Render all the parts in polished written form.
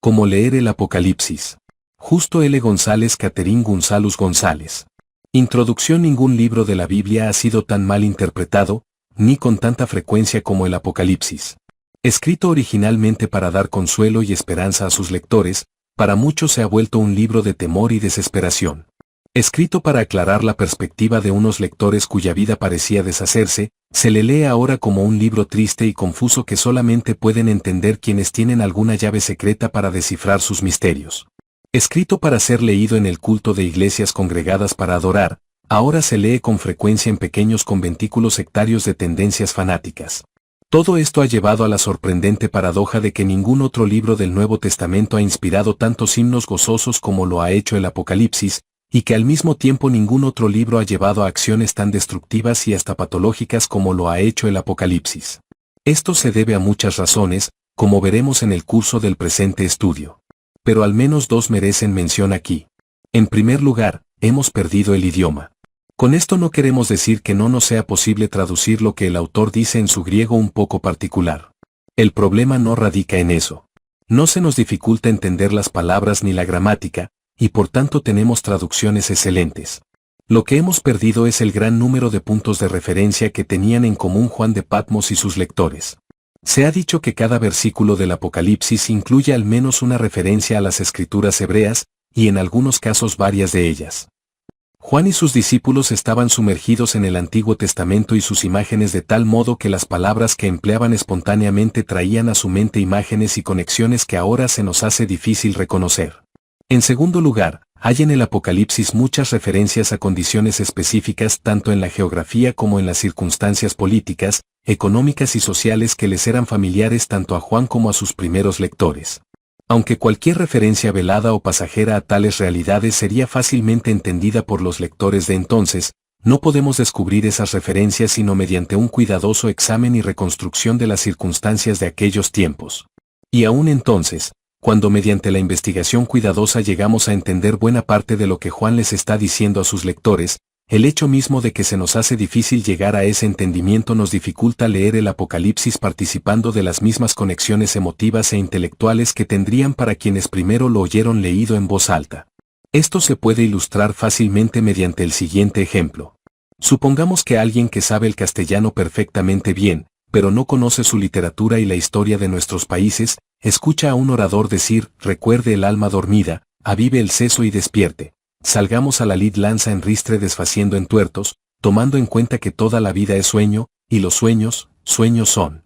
como leer el Apocalipsis. Justo L. González, Catherine González González. Introducción. Ningún libro de la Biblia ha sido tan mal interpretado, ni con tanta frecuencia como el Apocalipsis. Escrito originalmente para dar consuelo y esperanza a sus lectores, para muchos se ha vuelto un libro de temor y desesperación. Escrito para aclarar la perspectiva de unos lectores cuya vida parecía deshacerse, se le lee ahora como un libro triste y confuso que solamente pueden entender quienes tienen alguna llave secreta para descifrar sus misterios. Escrito para ser leído en el culto de iglesias congregadas para adorar, ahora se lee con frecuencia en pequeños conventículos sectarios de tendencias fanáticas. Todo esto ha llevado a la sorprendente paradoja de que ningún otro libro del Nuevo Testamento ha inspirado tantos himnos gozosos como lo ha hecho el Apocalipsis, y que al mismo tiempo ningún otro libro ha llevado a acciones tan destructivas y hasta patológicas como lo ha hecho el Apocalipsis. Esto se debe a muchas razones, como veremos en el curso del presente estudio. Pero al menos dos merecen mención aquí. En primer lugar, hemos perdido el idioma. Con esto no queremos decir que no nos sea posible traducir lo que el autor dice en su griego un poco particular. El problema no radica en eso. No se nos dificulta entender las palabras ni la gramática, y por tanto tenemos traducciones excelentes. Lo que hemos perdido es el gran número de puntos de referencia que tenían en común Juan de Patmos y sus lectores. Se ha dicho que cada versículo del Apocalipsis incluye al menos una referencia a las escrituras hebreas, y en algunos casos varias de ellas. Juan y sus discípulos estaban sumergidos en el Antiguo Testamento y sus imágenes de tal modo que las palabras que empleaban espontáneamente traían a su mente imágenes y conexiones que ahora se nos hace difícil reconocer. En segundo lugar, hay en el Apocalipsis muchas referencias a condiciones específicas tanto en la geografía como en las circunstancias políticas, económicas y sociales que les eran familiares tanto a Juan como a sus primeros lectores. Aunque cualquier referencia velada o pasajera a tales realidades sería fácilmente entendida por los lectores de entonces, no podemos descubrir esas referencias sino mediante un cuidadoso examen y reconstrucción de las circunstancias de aquellos tiempos. Y aún entonces, cuando mediante la investigación cuidadosa llegamos a entender buena parte de lo que Juan les está diciendo a sus lectores, el hecho mismo de que se nos hace difícil llegar a ese entendimiento nos dificulta leer el Apocalipsis participando de las mismas conexiones emotivas e intelectuales que tendrían para quienes primero lo oyeron leído en voz alta. Esto se puede ilustrar fácilmente mediante el siguiente ejemplo. Supongamos que alguien que sabe el castellano perfectamente bien, pero no conoce su literatura y la historia de nuestros países, escucha a un orador decir: recuerde el alma dormida, avive el seso y despierte. Salgamos a la lid lanza en ristre desfaciendo en tuertos, tomando en cuenta que toda la vida es sueño, y los sueños, sueños son.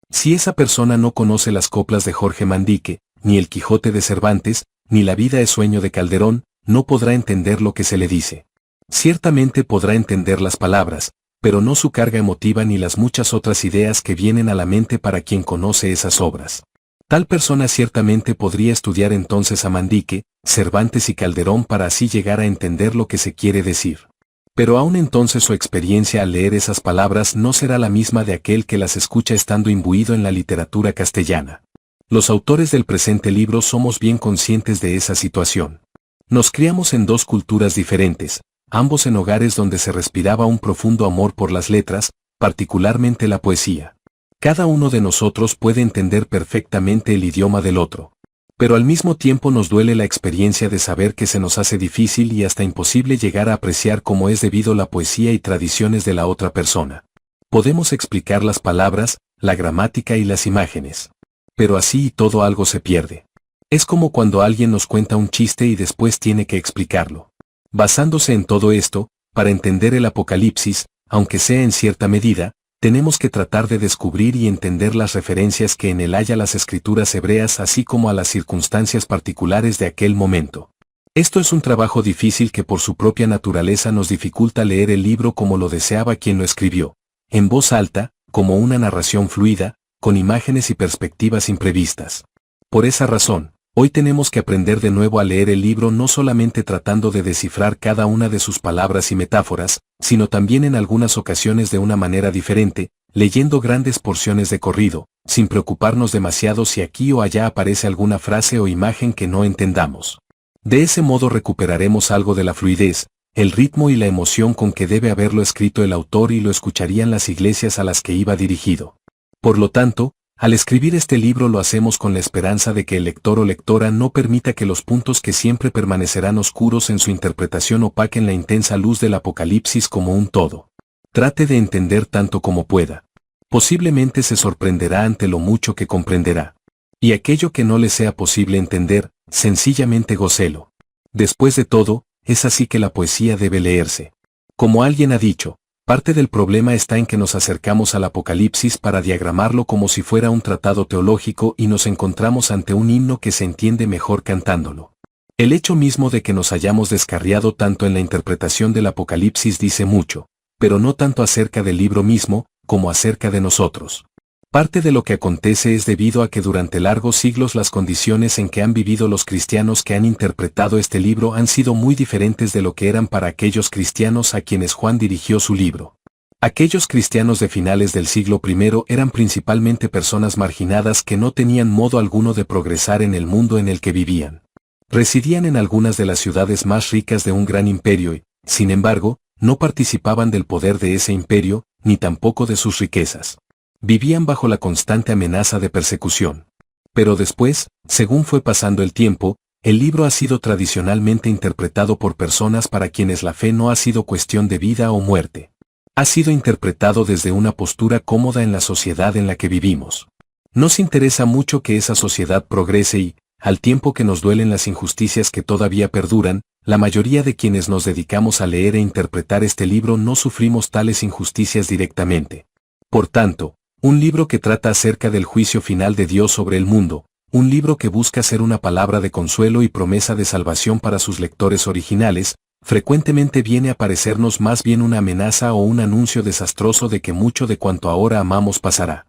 Si esa persona no conoce las coplas de Jorge Manrique, ni el Quijote de Cervantes, ni la vida es sueño de Calderón, no podrá entender lo que se le dice. Ciertamente podrá entender las palabras, pero no su carga emotiva ni las muchas otras ideas que vienen a la mente para quien conoce esas obras. Tal persona ciertamente podría estudiar entonces a Manrique, Cervantes y Calderón para así llegar a entender lo que se quiere decir. Pero aún entonces su experiencia al leer esas palabras no será la misma de aquel que las escucha estando imbuido en la literatura castellana. Los autores del presente libro somos bien conscientes de esa situación. Nos criamos en dos culturas diferentes, ambos en hogares donde se respiraba un profundo amor por las letras, particularmente la poesía. Cada uno de nosotros puede entender perfectamente el idioma del otro. Pero al mismo tiempo nos duele la experiencia de saber que se nos hace difícil y hasta imposible llegar a apreciar como es debido la poesía y tradiciones de la otra persona. Podemos explicar las palabras, la gramática y las imágenes. Pero así y todo algo se pierde. Es como cuando alguien nos cuenta un chiste y después tiene que explicarlo. Basándose en todo esto, para entender el Apocalipsis, aunque sea en cierta medida, tenemos que tratar de descubrir y entender las referencias que en él haya las escrituras hebreas así como a las circunstancias particulares de aquel momento. Esto es un trabajo difícil que por su propia naturaleza nos dificulta leer el libro como lo deseaba quien lo escribió, en voz alta, como una narración fluida, con imágenes y perspectivas imprevistas. Por esa razón, hoy tenemos que aprender de nuevo a leer el libro no solamente tratando de descifrar cada una de sus palabras y metáforas, sino también en algunas ocasiones de una manera diferente, leyendo grandes porciones de corrido, sin preocuparnos demasiado si aquí o allá aparece alguna frase o imagen que no entendamos. De ese modo recuperaremos algo de la fluidez, el ritmo y la emoción con que debe haberlo escrito el autor y lo escucharían las iglesias a las que iba dirigido. Por lo tanto, Al escribir este libro lo hacemos con la esperanza de que el lector o lectora no permita que los puntos que siempre permanecerán oscuros en su interpretación opaquen la intensa luz del Apocalipsis como un todo. Trate de entender tanto como pueda. Posiblemente se sorprenderá ante lo mucho que comprenderá. Y aquello que no le sea posible entender, sencillamente gócelo. Después de todo, es así que la poesía debe leerse. Como alguien ha dicho, parte del problema está en que nos acercamos al Apocalipsis para diagramarlo como si fuera un tratado teológico y nos encontramos ante un himno que se entiende mejor cantándolo. El hecho mismo de que nos hayamos descarriado tanto en la interpretación del Apocalipsis dice mucho, pero no tanto acerca del libro mismo, como acerca de nosotros. Parte de lo que acontece es debido a que durante largos siglos las condiciones en que han vivido los cristianos que han interpretado este libro han sido muy diferentes de lo que eran para aquellos cristianos a quienes Juan dirigió su libro. Aquellos cristianos de finales del siglo I eran principalmente personas marginadas que no tenían modo alguno de progresar en el mundo en el que vivían. Residían en algunas de las ciudades más ricas de un gran imperio y, sin embargo, no participaban del poder de ese imperio, ni tampoco de sus riquezas. Vivían bajo la constante amenaza de persecución. Pero después, según fue pasando el tiempo, el libro ha sido tradicionalmente interpretado por personas para quienes la fe no ha sido cuestión de vida o muerte. Ha sido interpretado desde una postura cómoda en la sociedad en la que vivimos. Nos interesa mucho que esa sociedad progrese y, al tiempo que nos duelen las injusticias que todavía perduran, la mayoría de quienes nos dedicamos a leer e interpretar este libro no sufrimos tales injusticias directamente. Por tanto, un libro que trata acerca del juicio final de Dios sobre el mundo, un libro que busca ser una palabra de consuelo y promesa de salvación para sus lectores originales, frecuentemente viene a parecernos más bien una amenaza o un anuncio desastroso de que mucho de cuanto ahora amamos pasará.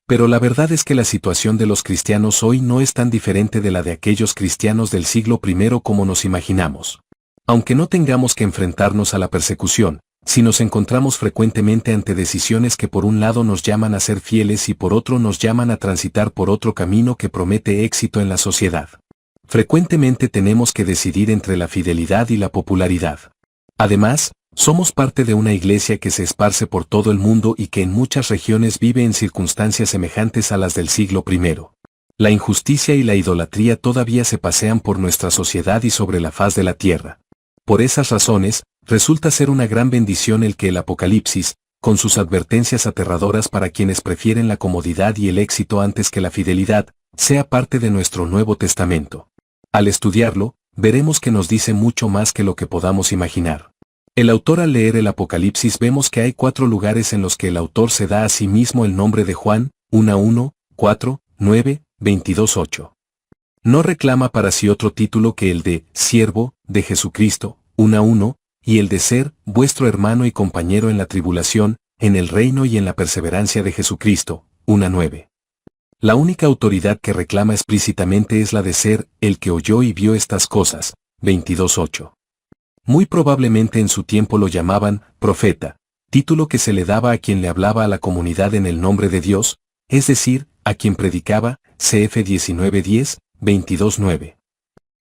Pero la verdad es que la situación de los cristianos hoy no es tan diferente de la de aquellos cristianos del siglo I como nos imaginamos. Aunque no tengamos que enfrentarnos a la persecución, si nos encontramos frecuentemente ante decisiones que por un lado nos llaman a ser fieles y por otro nos llaman a transitar por otro camino que promete éxito en la sociedad. Frecuentemente tenemos que decidir entre la fidelidad y la popularidad. Además, somos parte de una iglesia que se esparce por todo el mundo y que en muchas regiones vive en circunstancias semejantes a las del siglo I. La injusticia y la idolatría todavía se pasean por nuestra sociedad y sobre la faz de la tierra. Por esas razones, resulta ser una gran bendición el que el Apocalipsis, con sus advertencias aterradoras para quienes prefieren la comodidad y el éxito antes que la fidelidad, sea parte de nuestro Nuevo Testamento. Al estudiarlo, veremos que nos dice mucho más que lo que podamos imaginar. El autor al leer el Apocalipsis vemos que hay 4 lugares en los que el autor se da a sí mismo el nombre de Juan, 1:1, 4, 9, 22:8. No reclama para sí otro título que el de siervo de Jesucristo, 1:1, y el de ser vuestro hermano y compañero en la tribulación, en el reino y en la perseverancia de Jesucristo, 1:9. La única autoridad que reclama explícitamente es la de ser el que oyó y vio estas cosas, 22:8. Muy probablemente en su tiempo lo llamaban profeta, título que se le daba a quien le hablaba a la comunidad en el nombre de Dios, es decir, a quien predicaba, cf 19:10, 22:9.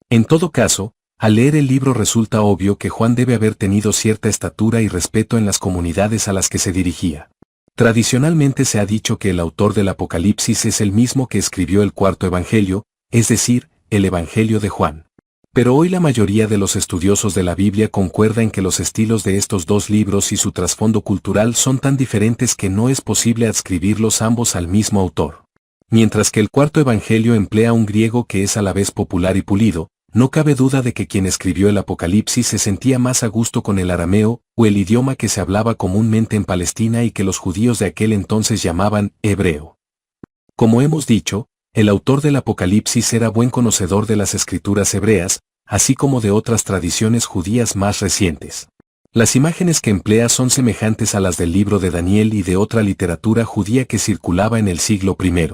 En todo caso, al leer el libro resulta obvio que Juan debe haber tenido cierta estatura y respeto en las comunidades a las que se dirigía. Tradicionalmente se ha dicho que el autor del Apocalipsis es el mismo que escribió el cuarto Evangelio, es decir, el Evangelio de Juan. Pero hoy la mayoría de los estudiosos de la Biblia concuerda en que los estilos de estos dos libros y su trasfondo cultural son tan diferentes que no es posible adscribirlos ambos al mismo autor. Mientras que el cuarto Evangelio emplea un griego que es a la vez popular y pulido, no cabe duda de que quien escribió el Apocalipsis se sentía más a gusto con el arameo, o el idioma que se hablaba comúnmente en Palestina y que los judíos de aquel entonces llamaban hebreo. Como hemos dicho, el autor del Apocalipsis era buen conocedor de las escrituras hebreas, así como de otras tradiciones judías más recientes. Las imágenes que emplea son semejantes a las del libro de Daniel y de otra literatura judía que circulaba en el siglo I.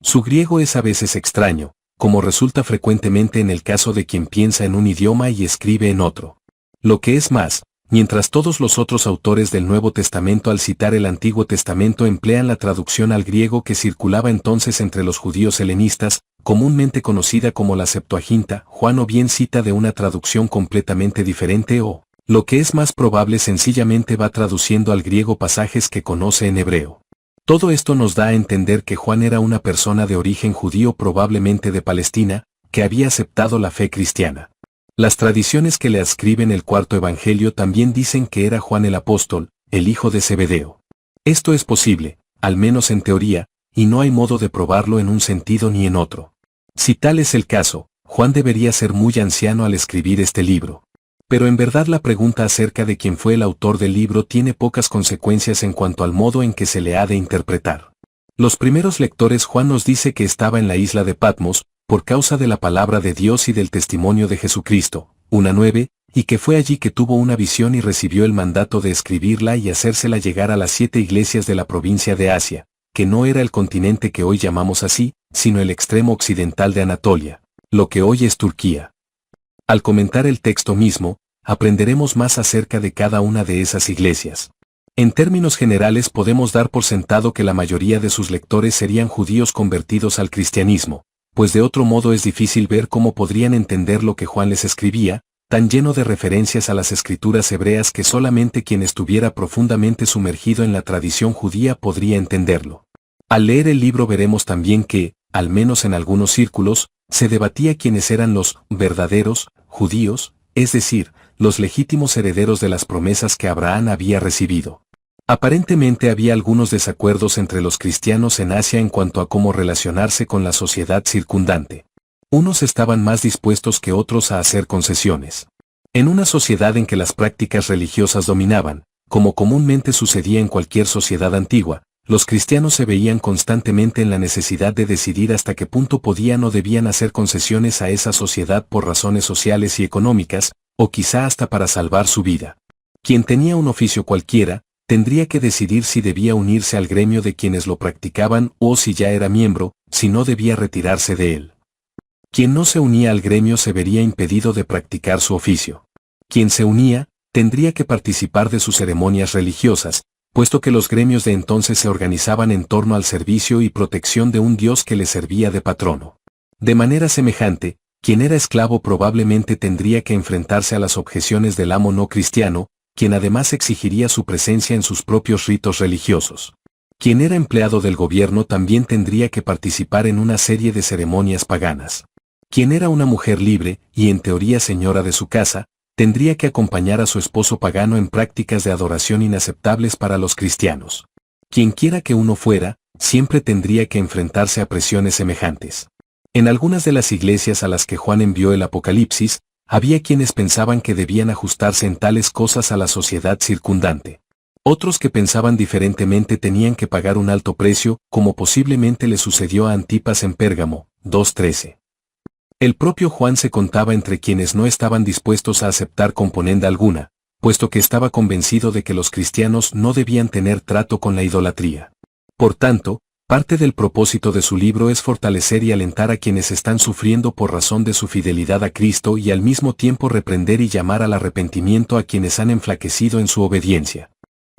Su griego es a veces extraño, como resulta frecuentemente en el caso de quien piensa en un idioma y escribe en otro. Lo que es más, mientras todos los otros autores del Nuevo Testamento al citar el Antiguo Testamento emplean la traducción al griego que circulaba entonces entre los judíos helenistas, comúnmente conocida como la Septuaginta, Juan o bien cita de una traducción completamente diferente o, lo que es más probable sencillamente va traduciendo al griego pasajes que conoce en hebreo. Todo esto nos da a entender que Juan era una persona de origen judío, probablemente de Palestina, que había aceptado la fe cristiana. Las tradiciones que le adscriben el cuarto evangelio también dicen que era Juan el apóstol, el hijo de Zebedeo. Esto es posible, al menos en teoría, y no hay modo de probarlo en un sentido ni en otro. Si tal es el caso, Juan debería ser muy anciano al escribir este libro. Pero en verdad la pregunta acerca de quién fue el autor del libro tiene pocas consecuencias en cuanto al modo en que se le ha de interpretar. Los primeros lectores Juan nos dice que estaba en la isla de Patmos, por causa de la palabra de Dios y del testimonio de Jesucristo, 1:9, y que fue allí que tuvo una visión y recibió el mandato de escribirla y hacérsela llegar a las 7 iglesias de la provincia de Asia, que no era el continente que hoy llamamos así, sino el extremo occidental de Anatolia, lo que hoy es Turquía. Al comentar el texto mismo, aprenderemos más acerca de cada una de esas iglesias. En términos generales podemos dar por sentado que la mayoría de sus lectores serían judíos convertidos al cristianismo, pues de otro modo es difícil ver cómo podrían entender lo que Juan les escribía, tan lleno de referencias a las escrituras hebreas que solamente quien estuviera profundamente sumergido en la tradición judía podría entenderlo. Al leer el libro veremos también que, al menos en algunos círculos, se debatía quiénes eran los verdaderos judíos, es decir, los legítimos herederos de las promesas que Abraham había recibido. Aparentemente había algunos desacuerdos entre los cristianos en Asia en cuanto a cómo relacionarse con la sociedad circundante. Unos estaban más dispuestos que otros a hacer concesiones. En una sociedad en que las prácticas religiosas dominaban, como comúnmente sucedía en cualquier sociedad antigua, los cristianos se veían constantemente en la necesidad de decidir hasta qué punto podían o debían hacer concesiones a esa sociedad por razones sociales y económicas, o quizá hasta para salvar su vida. Quien tenía un oficio cualquiera, tendría que decidir si debía unirse al gremio de quienes lo practicaban o si ya era miembro, si no debía retirarse de él. Quien no se unía al gremio se vería impedido de practicar su oficio. Quien se unía, tendría que participar de sus ceremonias religiosas, puesto que los gremios de entonces se organizaban en torno al servicio y protección de un dios que le servía de patrono. De manera semejante, quien era esclavo probablemente tendría que enfrentarse a las objeciones del amo no cristiano, quien además exigiría su presencia en sus propios ritos religiosos. Quien era empleado del gobierno también tendría que participar en una serie de ceremonias paganas. Quien era una mujer libre, y en teoría señora de su casa, tendría que acompañar a su esposo pagano en prácticas de adoración inaceptables para los cristianos. Quienquiera que uno fuera, siempre tendría que enfrentarse a presiones semejantes. En algunas de las iglesias a las que Juan envió el Apocalipsis, había quienes pensaban que debían ajustarse en tales cosas a la sociedad circundante. Otros que pensaban diferentemente tenían que pagar un alto precio, como posiblemente le sucedió a Antipas en Pérgamo, 2:13. El propio Juan se contaba entre quienes no estaban dispuestos a aceptar componenda alguna, puesto que estaba convencido de que los cristianos no debían tener trato con la idolatría. Por tanto, parte del propósito de su libro es fortalecer y alentar a quienes están sufriendo por razón de su fidelidad a Cristo y al mismo tiempo reprender y llamar al arrepentimiento a quienes han enflaquecido en su obediencia.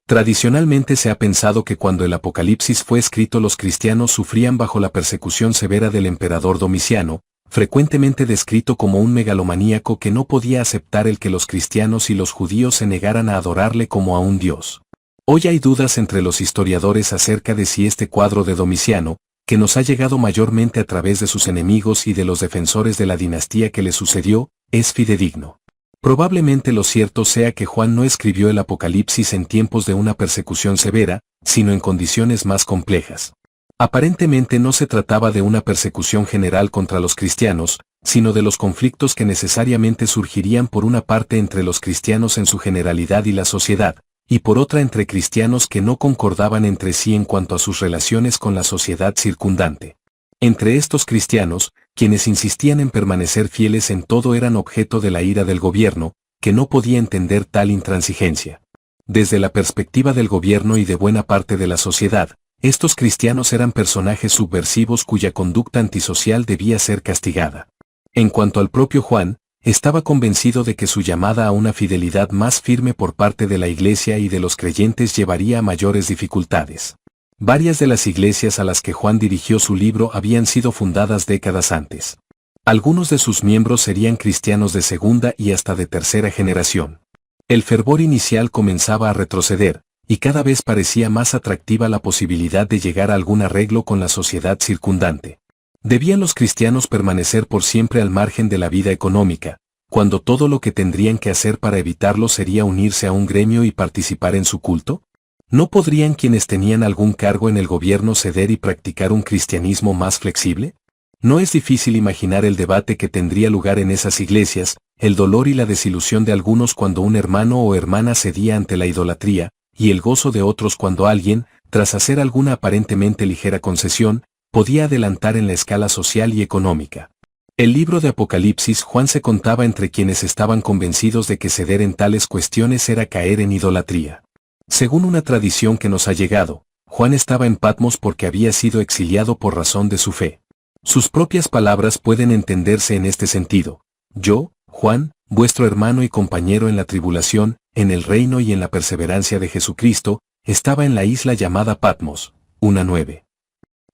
Tradicionalmente se ha pensado que cuando el Apocalipsis fue escrito los cristianos sufrían bajo la persecución severa del emperador Domiciano, frecuentemente descrito como un megalomaníaco que no podía aceptar el que los cristianos y los judíos se negaran a adorarle como a un dios. Hoy hay dudas entre los historiadores acerca de si este cuadro de Domiciano, que nos ha llegado mayormente a través de sus enemigos y de los defensores de la dinastía que le sucedió, es fidedigno. Probablemente lo cierto sea que Juan no escribió el Apocalipsis en tiempos de una persecución severa, sino en condiciones más complejas. Aparentemente no se trataba de una persecución general contra los cristianos, sino de los conflictos que necesariamente surgirían por una parte entre los cristianos en su generalidad y la sociedad, y por otra entre cristianos que no concordaban entre sí en cuanto a sus relaciones con la sociedad circundante. Entre estos cristianos, quienes insistían en permanecer fieles en todo eran objeto de la ira del gobierno, que no podía entender tal intransigencia. Desde la perspectiva del gobierno y de buena parte de la sociedad, estos cristianos eran personajes subversivos cuya conducta antisocial debía ser castigada. En cuanto al propio Juan, estaba convencido de que su llamada a una fidelidad más firme por parte de la Iglesia y de los creyentes llevaría a mayores dificultades. Varias de las iglesias a las que Juan dirigió su libro habían sido fundadas décadas antes. Algunos de sus miembros serían cristianos de segunda y hasta de tercera generación. El fervor inicial comenzaba a retroceder, y cada vez parecía más atractiva la posibilidad de llegar a algún arreglo con la sociedad circundante. ¿Debían los cristianos permanecer por siempre al margen de la vida económica, cuando todo lo que tendrían que hacer para evitarlo sería unirse a un gremio y participar en su culto? ¿No podrían quienes tenían algún cargo en el gobierno ceder y practicar un cristianismo más flexible? No es difícil imaginar el debate que tendría lugar en esas iglesias, el dolor y la desilusión de algunos cuando un hermano o hermana cedía ante la idolatría, y el gozo de otros cuando alguien, tras hacer alguna aparentemente ligera concesión, podía adelantar en la escala social y económica. El libro de Apocalipsis Juan se contaba entre quienes estaban convencidos de que ceder en tales cuestiones era caer en idolatría. Según una tradición que nos ha llegado, Juan estaba en Patmos porque había sido exiliado por razón de su fe. Sus propias palabras pueden entenderse en este sentido. Yo, Juan, vuestro hermano y compañero en la tribulación, en el reino y en la perseverancia de Jesucristo, estaba en la isla llamada Patmos. 1:9.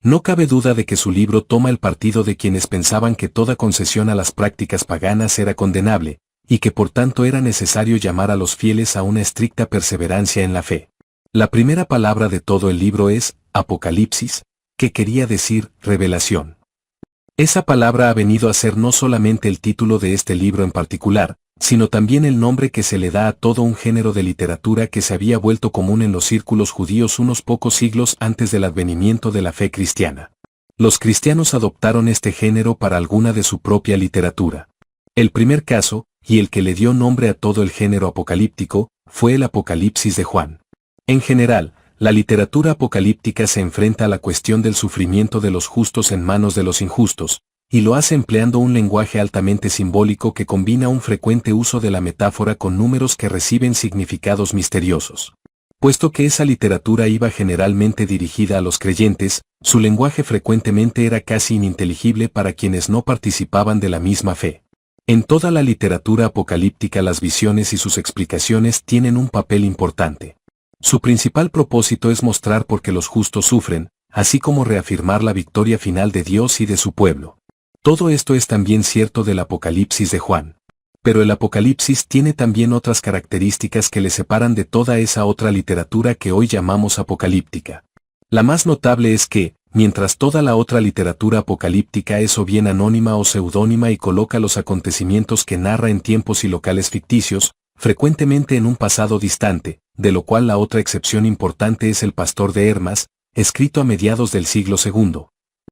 No cabe duda de que su libro toma el partido de quienes pensaban que toda concesión a las prácticas paganas era condenable, y que por tanto era necesario llamar a los fieles a una estricta perseverancia en la fe. La primera palabra de todo el libro es Apocalipsis, que quería decir revelación. Esa palabra ha venido a ser no solamente el título de este libro en particular, sino también el nombre que se le da a todo un género de literatura que se había vuelto común en los círculos judíos unos pocos siglos antes del advenimiento de la fe cristiana. Los cristianos adoptaron este género para alguna de su propia literatura. El primer caso, y el que le dio nombre a todo el género apocalíptico, fue el Apocalipsis de Juan. En general, la literatura apocalíptica se enfrenta a la cuestión del sufrimiento de los justos en manos de los injustos, y lo hace empleando un lenguaje altamente simbólico que combina un frecuente uso de la metáfora con números que reciben significados misteriosos. Puesto que esa literatura iba generalmente dirigida a los creyentes, su lenguaje frecuentemente era casi ininteligible para quienes no participaban de la misma fe. En toda la literatura apocalíptica las visiones y sus explicaciones tienen un papel importante. Su principal propósito es mostrar por qué los justos sufren, así como reafirmar la victoria final de Dios y de su pueblo. Todo esto es también cierto del Apocalipsis de Juan. Pero el Apocalipsis tiene también otras características que le separan de toda esa otra literatura que hoy llamamos apocalíptica. La más notable es que, mientras toda la otra literatura apocalíptica es o bien anónima o seudónima y coloca los acontecimientos que narra en tiempos y locales ficticios, frecuentemente en un pasado distante, de lo cual la otra excepción importante es el Pastor de Hermas, escrito a mediados del siglo II.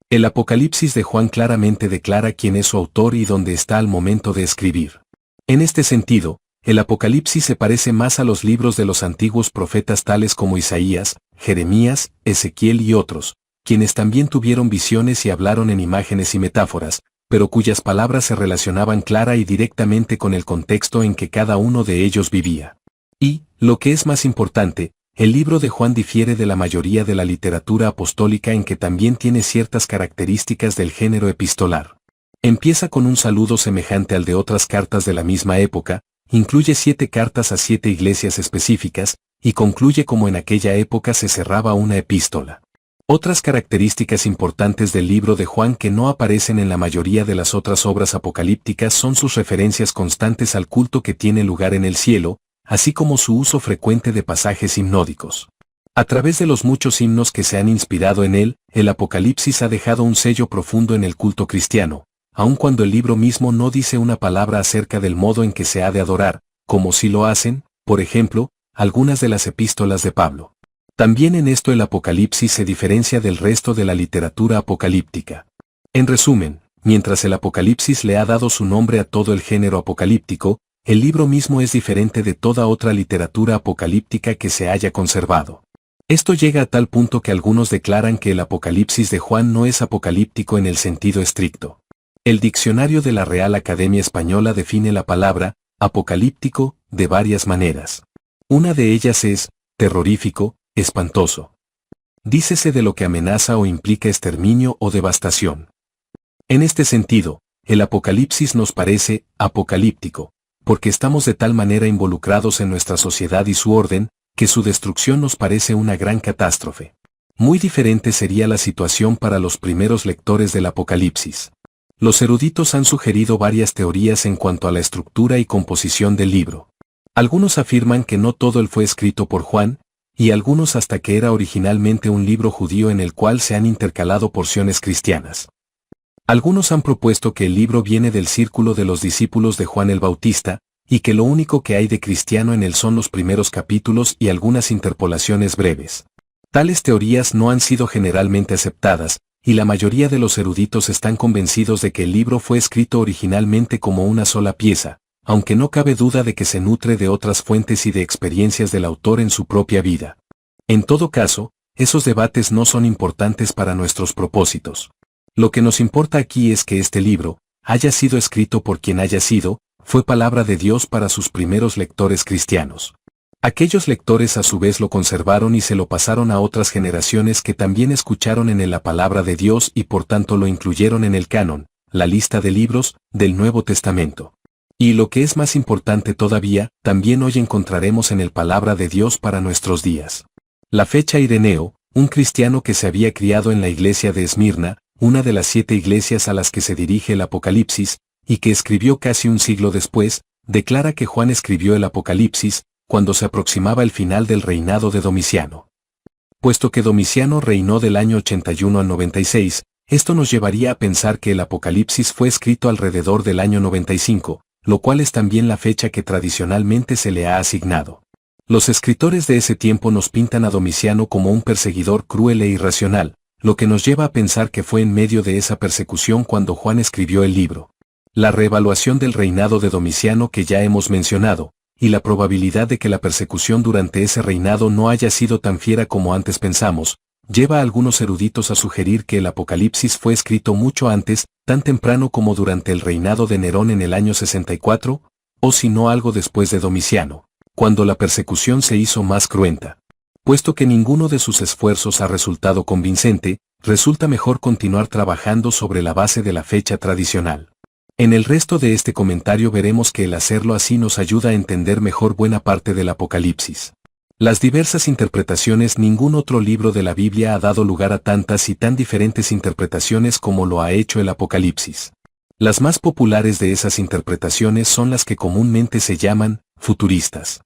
El Apocalipsis de Juan claramente declara quién es su autor y dónde está al momento de escribir. En este sentido, el Apocalipsis se parece más a los libros de los antiguos profetas tales como Isaías, Jeremías, Ezequiel y otros, quienes también tuvieron visiones y hablaron en imágenes y metáforas, pero cuyas palabras se relacionaban clara y directamente con el contexto en que cada uno de ellos vivía. Y, lo que es más importante, el libro de Juan difiere de la mayoría de la literatura apostólica en que también tiene ciertas características del género epistolar. Empieza con un saludo semejante al de otras cartas de la misma época, incluye 7 cartas a 7 iglesias específicas, y concluye como en aquella época se cerraba una epístola. Otras características importantes del libro de Juan que no aparecen en la mayoría de las otras obras apocalípticas son sus referencias constantes al culto que tiene lugar en el cielo, así como su uso frecuente de pasajes himnódicos. A través de los muchos himnos que se han inspirado en él, el Apocalipsis ha dejado un sello profundo en el culto cristiano, aun cuando el libro mismo no dice una palabra acerca del modo en que se ha de adorar, como si lo hacen, por ejemplo, algunas de las epístolas de Pablo. También en esto el Apocalipsis se diferencia del resto de la literatura apocalíptica. En resumen, mientras el Apocalipsis le ha dado su nombre a todo el género apocalíptico, el libro mismo es diferente de toda otra literatura apocalíptica que se haya conservado. Esto llega a tal punto que algunos declaran que el Apocalipsis de Juan no es apocalíptico en el sentido estricto. El diccionario de la Real Academia Española define la palabra apocalíptico de varias maneras. Una de ellas es terrorífico, espantoso. Dícese de lo que amenaza o implica exterminio o devastación. En este sentido, el Apocalipsis nos parece apocalíptico, porque estamos de tal manera involucrados en nuestra sociedad y su orden, que su destrucción nos parece una gran catástrofe. Muy diferente sería la situación para los primeros lectores del Apocalipsis. Los eruditos han sugerido varias teorías en cuanto a la estructura y composición del libro. Algunos afirman que no todo él fue escrito por Juan, y algunos hasta que era originalmente un libro judío en el cual se han intercalado porciones cristianas. Algunos han propuesto que el libro viene del círculo de los discípulos de Juan el Bautista, y que lo único que hay de cristiano en él son los primeros capítulos y algunas interpolaciones breves. Tales teorías no han sido generalmente aceptadas, y la mayoría de los eruditos están convencidos de que el libro fue escrito originalmente como una sola pieza, aunque no cabe duda de que se nutre de otras fuentes y de experiencias del autor en su propia vida. En todo caso, esos debates no son importantes para nuestros propósitos. Lo que nos importa aquí es que este libro, haya sido escrito por quien haya sido, fue palabra de Dios para sus primeros lectores cristianos. Aquellos lectores a su vez lo conservaron y se lo pasaron a otras generaciones que también escucharon en él la palabra de Dios y por tanto lo incluyeron en el canon, la lista de libros, del Nuevo Testamento. Y lo que es más importante todavía, también hoy encontraremos en el palabra de Dios para nuestros días. La fecha Ireneo, un cristiano que se había criado en la iglesia de Esmirna, una de las 7 iglesias a las que se dirige el Apocalipsis, y que escribió casi un siglo después, declara que Juan escribió el Apocalipsis, cuando se aproximaba el final del reinado de Domiciano. Puesto que Domiciano reinó del año 81 al 96, esto nos llevaría a pensar que el Apocalipsis fue escrito alrededor del año 95, lo cual es también la fecha que tradicionalmente se le ha asignado. Los escritores de ese tiempo nos pintan a Domiciano como un perseguidor cruel e irracional, lo que nos lleva a pensar que fue en medio de esa persecución cuando Juan escribió el libro. La reevaluación del reinado de Domiciano que ya hemos mencionado, y la probabilidad de que la persecución durante ese reinado no haya sido tan fiera como antes pensamos, lleva a algunos eruditos a sugerir que el Apocalipsis fue escrito mucho antes, tan temprano como durante el reinado de Nerón en el año 64, o si no algo después de Domiciano, cuando la persecución se hizo más cruenta. Puesto que ninguno de sus esfuerzos ha resultado convincente, resulta mejor continuar trabajando sobre la base de la fecha tradicional. En el resto de este comentario veremos que el hacerlo así nos ayuda a entender mejor buena parte del Apocalipsis. Las diversas interpretaciones. Ningún otro libro de la Biblia ha dado lugar a tantas y tan diferentes interpretaciones como lo ha hecho el Apocalipsis. Las más populares de esas interpretaciones son las que comúnmente se llaman futuristas.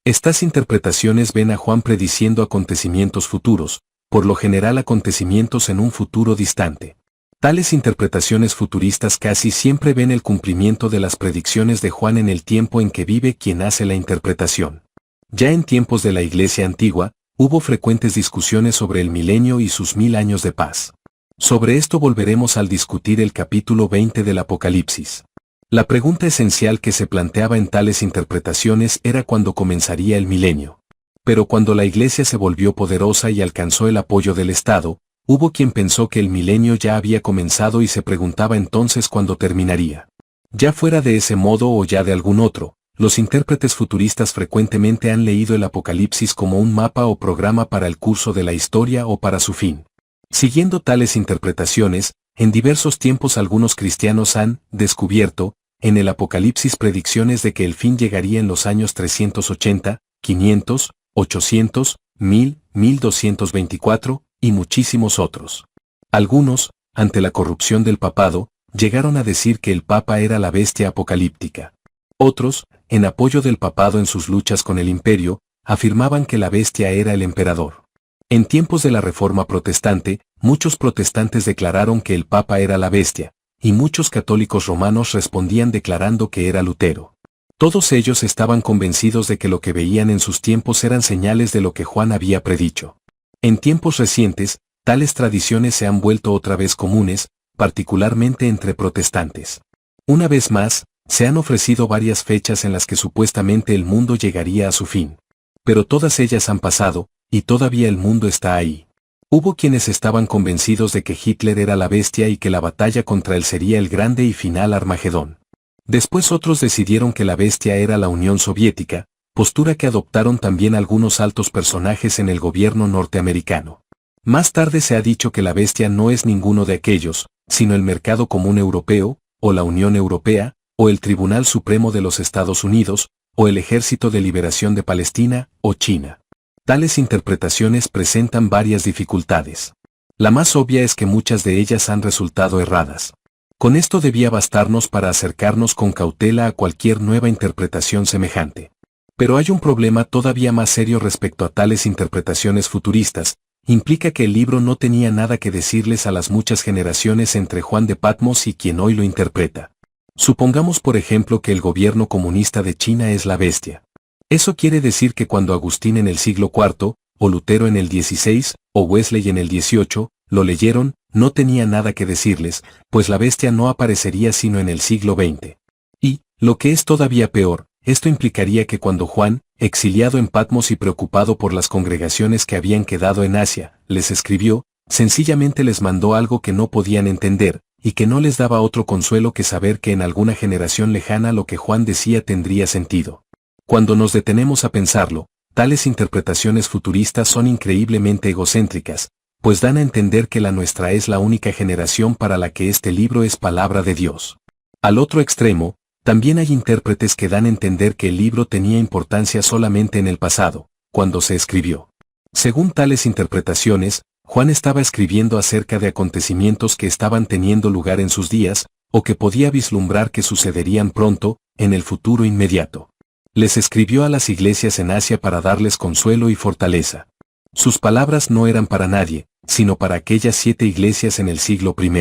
Estas interpretaciones ven a Juan prediciendo acontecimientos futuros, por lo general acontecimientos en un futuro distante. Tales interpretaciones futuristas casi siempre ven el cumplimiento de las predicciones de Juan en el tiempo en que vive quien hace la interpretación. Ya en tiempos de la Iglesia antigua, hubo frecuentes discusiones sobre el milenio y sus 1000 años de paz. Sobre esto volveremos al discutir el capítulo 20 del Apocalipsis. La pregunta esencial que se planteaba en tales interpretaciones era cuándo comenzaría el milenio. Pero cuando la Iglesia se volvió poderosa y alcanzó el apoyo del Estado, hubo quien pensó que el milenio ya había comenzado y se preguntaba entonces cuándo terminaría. Ya fuera de ese modo o ya de algún otro, los intérpretes futuristas frecuentemente han leído el Apocalipsis como un mapa o programa para el curso de la historia o para su fin. Siguiendo tales interpretaciones, en diversos tiempos algunos cristianos han descubierto, en el Apocalipsis predicciones de que el fin llegaría en los años 380, 500, 800, 1000, 1224, y muchísimos otros. Algunos, ante la corrupción del papado, llegaron a decir que el papa era la bestia apocalíptica. Otros, en apoyo del papado en sus luchas con el imperio, afirmaban que la bestia era el emperador. En tiempos de la Reforma Protestante, muchos protestantes declararon que el papa era la bestia, y muchos católicos romanos respondían declarando que era Lutero. Todos ellos estaban convencidos de que lo que veían en sus tiempos eran señales de lo que Juan había predicho. En tiempos recientes, tales tradiciones se han vuelto otra vez comunes, particularmente entre protestantes. Una vez más, se han ofrecido varias fechas en las que supuestamente el mundo llegaría a su fin. Pero todas ellas han pasado, y todavía el mundo está ahí. Hubo quienes estaban convencidos de que Hitler era la bestia y que la batalla contra él sería el grande y final Armagedón. Después otros decidieron que la bestia era la Unión Soviética, postura que adoptaron también algunos altos personajes en el gobierno norteamericano. Más tarde se ha dicho que la bestia no es ninguno de aquellos, sino el Mercado Común Europeo, o la Unión Europea, o el Tribunal Supremo de los Estados Unidos, o el Ejército de Liberación de Palestina, o China. Tales interpretaciones presentan varias dificultades. La más obvia es que muchas de ellas han resultado erradas. Con esto debía bastarnos para acercarnos con cautela a cualquier nueva interpretación semejante. Pero hay un problema todavía más serio respecto a tales interpretaciones futuristas. Implica que el libro no tenía nada que decirles a las muchas generaciones entre Juan de Patmos y quien hoy lo interpreta. Supongamos por ejemplo que el gobierno comunista de China es la bestia. Eso quiere decir que cuando Agustín en el siglo IV, o Lutero en el XVI, o Wesley en el XVIII, lo leyeron, no tenía nada que decirles, pues la bestia no aparecería sino en el siglo XX. Y, lo que es todavía peor, esto implicaría que cuando Juan, exiliado en Patmos y preocupado por las congregaciones que habían quedado en Asia, les escribió, sencillamente les mandó algo que no podían entender, y que no les daba otro consuelo que saber que en alguna generación lejana lo que Juan decía tendría sentido. Cuando nos detenemos a pensarlo, tales interpretaciones futuristas son increíblemente egocéntricas, pues dan a entender que la nuestra es la única generación para la que este libro es palabra de Dios. Al otro extremo, también hay intérpretes que dan a entender que el libro tenía importancia solamente en el pasado, cuando se escribió. Según tales interpretaciones, Juan estaba escribiendo acerca de acontecimientos que estaban teniendo lugar en sus días, o que podía vislumbrar que sucederían pronto, en el futuro inmediato. Les escribió a las iglesias en Asia para darles consuelo y fortaleza. Sus palabras no eran para nadie, sino para aquellas 7 iglesias en el siglo I.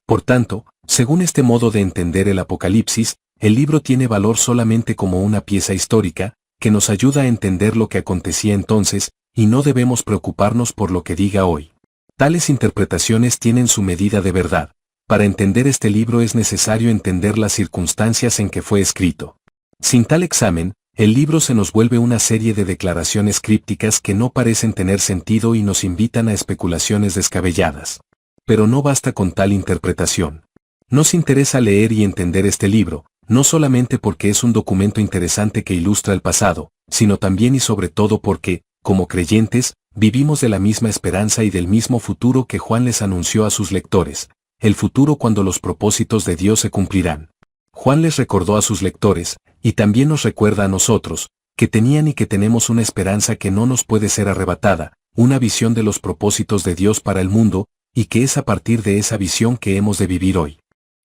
Por tanto, según este modo de entender el Apocalipsis, el libro tiene valor solamente como una pieza histórica, que nos ayuda a entender lo que acontecía entonces, y no debemos preocuparnos por lo que diga hoy. Tales interpretaciones tienen su medida de verdad. Para entender este libro es necesario entender las circunstancias en que fue escrito. Sin tal examen, el libro se nos vuelve una serie de declaraciones crípticas que no parecen tener sentido y nos invitan a especulaciones descabelladas. Pero no basta con tal interpretación. Nos interesa leer y entender este libro, no solamente porque es un documento interesante que ilustra el pasado, sino también y sobre todo porque, como creyentes, vivimos de la misma esperanza y del mismo futuro que Juan les anunció a sus lectores, el futuro cuando los propósitos de Dios se cumplirán. Juan les recordó a sus lectores, y también nos recuerda a nosotros, que tenían y que tenemos una esperanza que no nos puede ser arrebatada, una visión de los propósitos de Dios para el mundo, y que es a partir de esa visión que hemos de vivir hoy.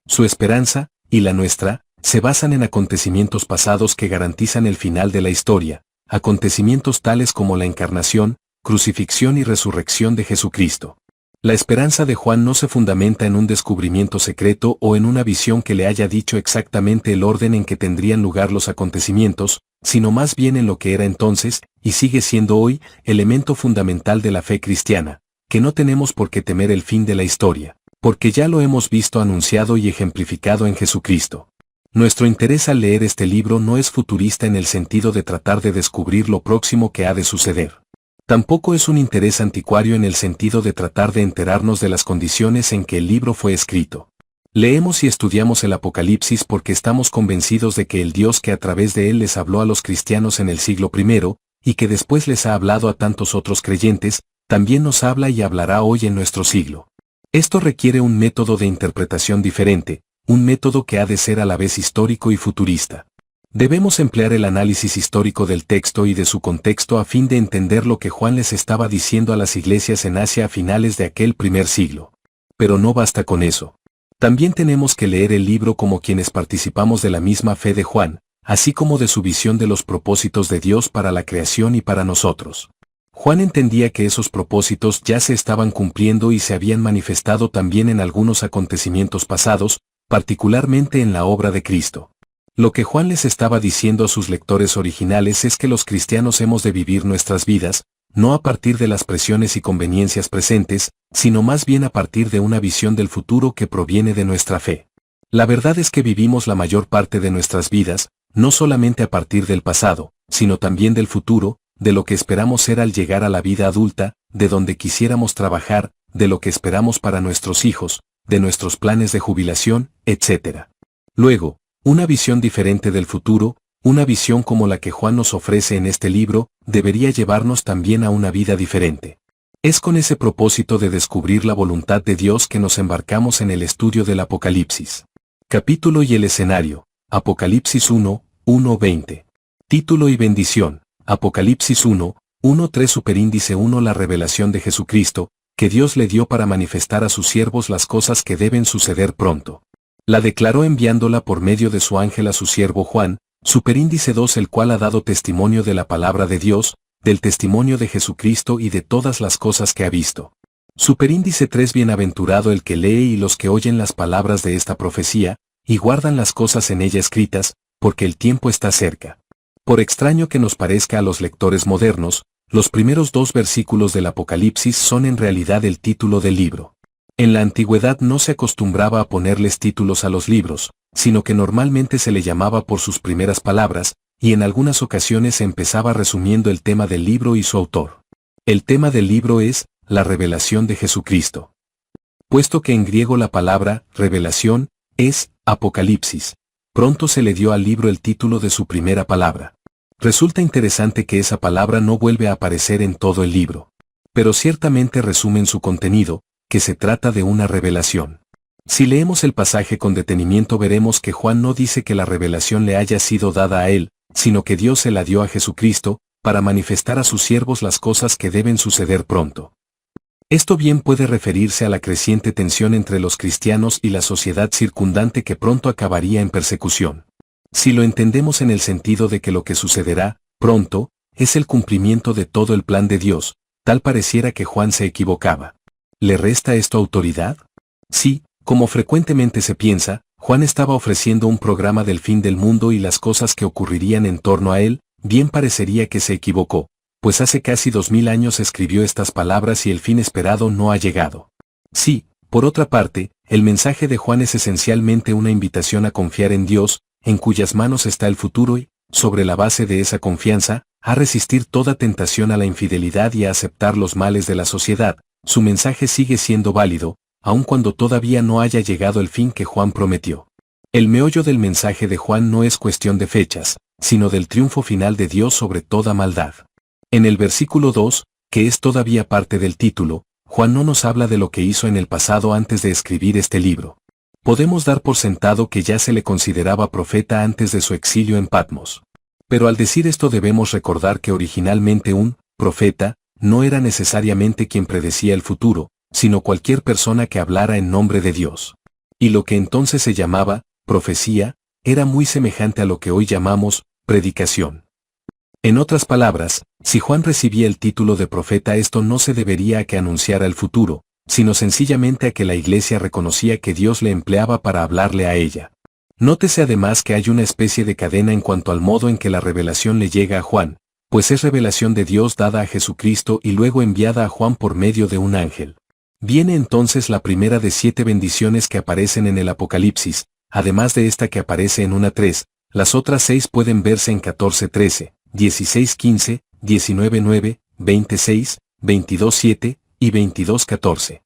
Su esperanza, y la nuestra, se basan en acontecimientos pasados que garantizan el final de la historia, acontecimientos tales como la encarnación, crucifixión y resurrección de Jesucristo. La esperanza de Juan no se fundamenta en un descubrimiento secreto o en una visión que le haya dicho exactamente el orden en que tendrían lugar los acontecimientos, sino más bien en lo que era entonces, y sigue siendo hoy, elemento fundamental de la fe cristiana, que no tenemos por qué temer el fin de la historia, porque ya lo hemos visto anunciado y ejemplificado en Jesucristo. Nuestro interés al leer este libro no es futurista en el sentido de tratar de descubrir lo próximo que ha de suceder. Tampoco es un interés anticuario en el sentido de tratar de enterarnos de las condiciones en que el libro fue escrito. Leemos y estudiamos el Apocalipsis porque estamos convencidos de que el Dios que a través de él les habló a los cristianos en el siglo I, y que después les ha hablado a tantos otros creyentes, también nos habla y hablará hoy en nuestro siglo. Esto requiere un método de interpretación diferente, un método que ha de ser a la vez histórico y futurista. Debemos emplear el análisis histórico del texto y de su contexto a fin de entender lo que Juan les estaba diciendo a las iglesias en Asia a finales de aquel primer siglo. Pero no basta con eso. También tenemos que leer el libro como quienes participamos de la misma fe de Juan, así como de su visión de los propósitos de Dios para la creación y para nosotros. Juan entendía que esos propósitos ya se estaban cumpliendo y se habían manifestado también en algunos acontecimientos pasados, particularmente en la obra de Cristo. Lo que Juan les estaba diciendo a sus lectores originales es que los cristianos hemos de vivir nuestras vidas, no a partir de las presiones y conveniencias presentes, sino más bien a partir de una visión del futuro que proviene de nuestra fe. La verdad es que vivimos la mayor parte de nuestras vidas, no solamente a partir del pasado, sino también del futuro, de lo que esperamos ser al llegar a la vida adulta, de donde quisiéramos trabajar, de lo que esperamos para nuestros hijos, de nuestros planes de jubilación, etc. Luego, una visión diferente del futuro, una visión como la que Juan nos ofrece en este libro, debería llevarnos también a una vida diferente. Es con ese propósito de descubrir la voluntad de Dios que nos embarcamos en el estudio del Apocalipsis. Capítulo y el escenario. Apocalipsis 1, 1-20. Título y bendición. Apocalipsis 1, 1-3 Superíndice 1 La revelación de Jesucristo, que Dios le dio para manifestar a sus siervos las cosas que deben suceder pronto. La declaró enviándola por medio de su ángel a su siervo Juan, Superíndice 2, el cual ha dado testimonio de la palabra de Dios, del testimonio de Jesucristo y de todas las cosas que ha visto. Superíndice 3, bienaventurado el que lee y los que oyen las palabras de esta profecía, y guardan las cosas en ella escritas, porque el tiempo está cerca. Por extraño que nos parezca a los lectores modernos, los primeros 2 versículos del Apocalipsis son en realidad el título del libro. En la antigüedad no se acostumbraba a ponerles títulos a los libros, sino que normalmente se le llamaba por sus primeras palabras, y en algunas ocasiones se empezaba resumiendo el tema del libro y su autor. El tema del libro es la revelación de Jesucristo. Puesto que en griego la palabra revelación es Apocalipsis, pronto se le dio al libro el título de su primera palabra. Resulta interesante que esa palabra no vuelve a aparecer en todo el libro, pero ciertamente resumen su contenido, que se trata de una revelación. Si leemos el pasaje con detenimiento veremos que Juan no dice que la revelación le haya sido dada a él, sino que Dios se la dio a Jesucristo, para manifestar a sus siervos las cosas que deben suceder pronto. Esto bien puede referirse a la creciente tensión entre los cristianos y la sociedad circundante que pronto acabaría en persecución. Si lo entendemos en el sentido de que lo que sucederá, pronto, es el cumplimiento de todo el plan de Dios, tal pareciera que Juan se equivocaba. ¿Le resta esto autoridad? Sí, como frecuentemente se piensa, Juan estaba ofreciendo un programa del fin del mundo y las cosas que ocurrirían en torno a él, bien parecería que se equivocó, pues hace casi 2000 años escribió estas palabras y el fin esperado no ha llegado. Sí, por otra parte, el mensaje de Juan es esencialmente una invitación a confiar en Dios, en cuyas manos está el futuro y, sobre la base de esa confianza, a resistir toda tentación a la infidelidad y a aceptar los males de la sociedad. Su mensaje sigue siendo válido, aun cuando todavía no haya llegado el fin que Juan prometió. El meollo del mensaje de Juan no es cuestión de fechas, sino del triunfo final de Dios sobre toda maldad. En el versículo 2, que es todavía parte del título, Juan no nos habla de lo que hizo en el pasado antes de escribir este libro. Podemos dar por sentado que ya se le consideraba profeta antes de su exilio en Patmos. Pero al decir esto debemos recordar que originalmente un profeta no era necesariamente quien predecía el futuro, sino cualquier persona que hablara en nombre de Dios. Y lo que entonces se llamaba profecía era muy semejante a lo que hoy llamamos predicación. En otras palabras, si Juan recibía el título de profeta, esto no se debería a que anunciara el futuro, sino sencillamente a que la iglesia reconocía que Dios le empleaba para hablarle a ella. Nótese además que hay una especie de cadena en cuanto al modo en que la revelación le llega a Juan, pues es revelación de Dios dada a Jesucristo y luego enviada a Juan por medio de un ángel. Viene entonces la primera de 7 bendiciones que aparecen en el Apocalipsis, además de esta que aparece en 1:3, las otras 6 pueden verse en 14:13, 16:15, 19:9, 20:6, 22:7 y 22:14.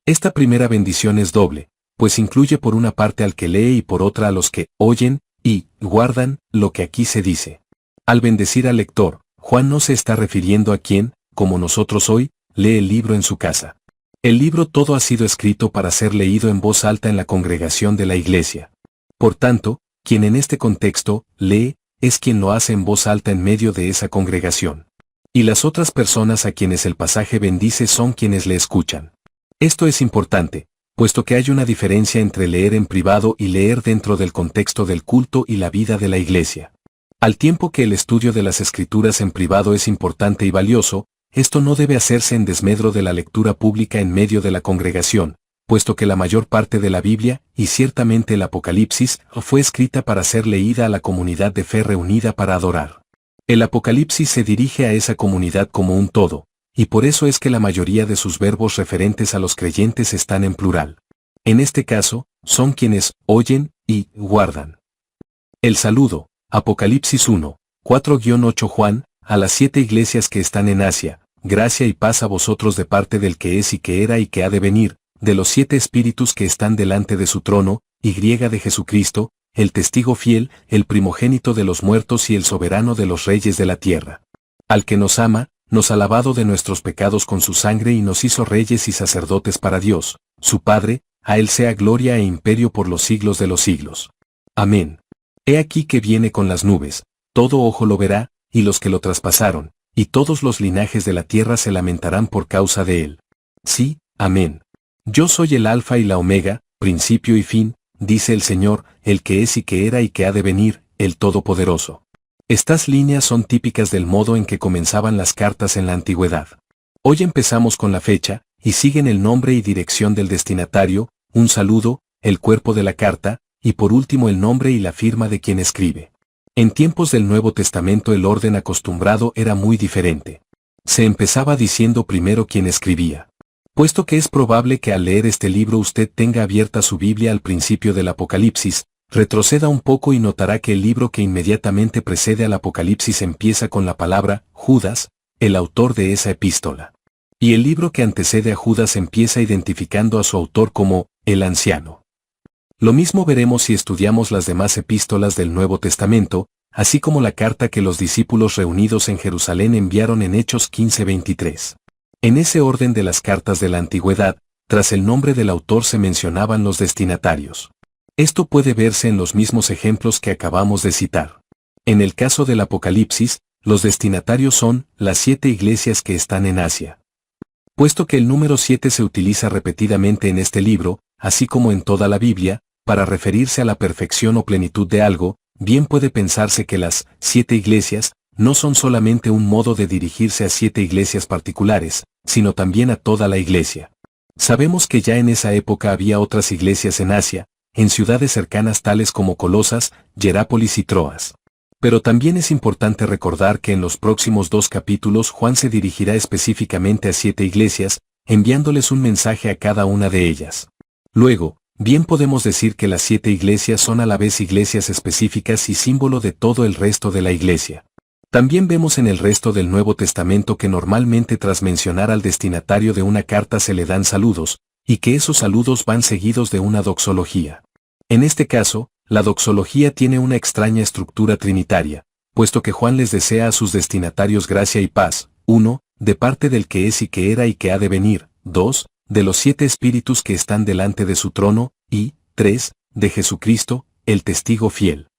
Esta primera bendición es doble, pues incluye por una parte al que lee y por otra a los que oyen y guardan lo que aquí se dice. Al bendecir al lector, Juan no se está refiriendo a quien, como nosotros hoy, lee el libro en su casa. El libro todo ha sido escrito para ser leído en voz alta en la congregación de la iglesia. Por tanto, quien en este contexto lee, es quien lo hace en voz alta en medio de esa congregación. Y las otras personas a quienes el pasaje bendice son quienes le escuchan. Esto es importante, puesto que hay una diferencia entre leer en privado y leer dentro del contexto del culto y la vida de la iglesia. Al tiempo que el estudio de las Escrituras en privado es importante y valioso, esto no debe hacerse en desmedro de la lectura pública en medio de la congregación, puesto que la mayor parte de la Biblia, y ciertamente el Apocalipsis, fue escrita para ser leída a la comunidad de fe reunida para adorar. El Apocalipsis se dirige a esa comunidad como un todo, y por eso es que la mayoría de sus verbos referentes a los creyentes están en plural. En este caso, son quienes oyen y guardan. El saludo, Apocalipsis 1, 4-8 Juan, a las 7 iglesias que están en Asia, gracia y paz a vosotros de parte del que es y que era y que ha de venir, de los 7 espíritus que están delante de su trono, y de Jesucristo, el testigo fiel, el primogénito de los muertos y el soberano de los reyes de la tierra. Al que nos ama, nos ha lavado de nuestros pecados con su sangre y nos hizo reyes y sacerdotes para Dios, su Padre, a él sea gloria e imperio por los siglos de los siglos. Amén. He aquí que viene con las nubes, todo ojo lo verá, y los que lo traspasaron, y todos los linajes de la tierra se lamentarán por causa de él. Sí, amén. Yo soy el Alfa y la Omega, principio y fin, dice el Señor, el que es y que era y que ha de venir, el Todopoderoso. Estas líneas son típicas del modo en que comenzaban las cartas en la antigüedad. Hoy empezamos con la fecha, y siguen el nombre y dirección del destinatario, un saludo, el cuerpo de la carta, y por último el nombre y la firma de quien escribe. En tiempos del Nuevo Testamento el orden acostumbrado era muy diferente. Se empezaba diciendo primero quien escribía. Puesto que es probable que al leer este libro usted tenga abierta su Biblia al principio del Apocalipsis, retroceda un poco y notará que el libro que inmediatamente precede al Apocalipsis empieza con la palabra Judas, el autor de esa epístola. Y el libro que antecede a Judas empieza identificando a su autor como el anciano. Lo mismo veremos si estudiamos las demás epístolas del Nuevo Testamento, así como la carta que los discípulos reunidos en Jerusalén enviaron en Hechos 15:23. En ese orden de las cartas de la antigüedad, tras el nombre del autor se mencionaban los destinatarios. Esto puede verse en los mismos ejemplos que acabamos de citar. En el caso del Apocalipsis, los destinatarios son las 7 iglesias que están en Asia. Puesto que el número 7 se utiliza repetidamente en este libro, así como en toda la Biblia, para referirse a la perfección o plenitud de algo, bien puede pensarse que las 7 iglesias no son solamente un modo de dirigirse a 7 iglesias particulares, sino también a toda la iglesia. Sabemos que ya en esa época había otras iglesias en Asia, en ciudades cercanas tales como Colosas, Hierápolis y Troas. Pero también es importante recordar que en los próximos 2 capítulos Juan se dirigirá específicamente a 7 iglesias, enviándoles un mensaje a cada una de ellas. Luego, bien podemos decir que las 7 iglesias son a la vez iglesias específicas y símbolo de todo el resto de la iglesia. También vemos en el resto del Nuevo Testamento que normalmente tras mencionar al destinatario de una carta se le dan saludos, y que esos saludos van seguidos de una doxología. En este caso, la doxología tiene una extraña estructura trinitaria, puesto que Juan les desea a sus destinatarios gracia y paz, 1, de parte del que es y que era y que ha de venir, 2, de los 7 espíritus que están delante de su trono, y 3, de Jesucristo, el testigo fiel.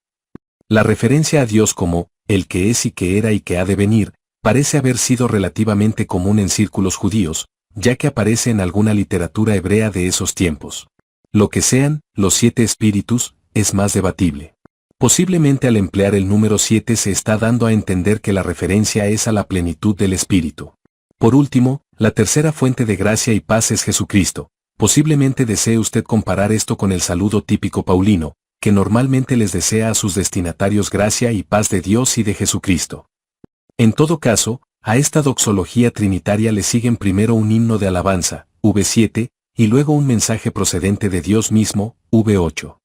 La referencia a Dios como el que es y que era y que ha de venir, parece haber sido relativamente común en círculos judíos, ya que aparece en alguna literatura hebrea de esos tiempos. Lo que sean los 7 espíritus, es más debatible. Posiblemente al emplear el número 7 se está dando a entender que la referencia es a la plenitud del Espíritu. Por último, la tercera fuente de gracia y paz es Jesucristo. Posiblemente desee usted comparar esto con el saludo típico paulino, que normalmente les desea a sus destinatarios gracia y paz de Dios y de Jesucristo. En todo caso, a esta doxología trinitaria le siguen primero un himno de alabanza, V7, y luego un mensaje procedente de Dios mismo, V8.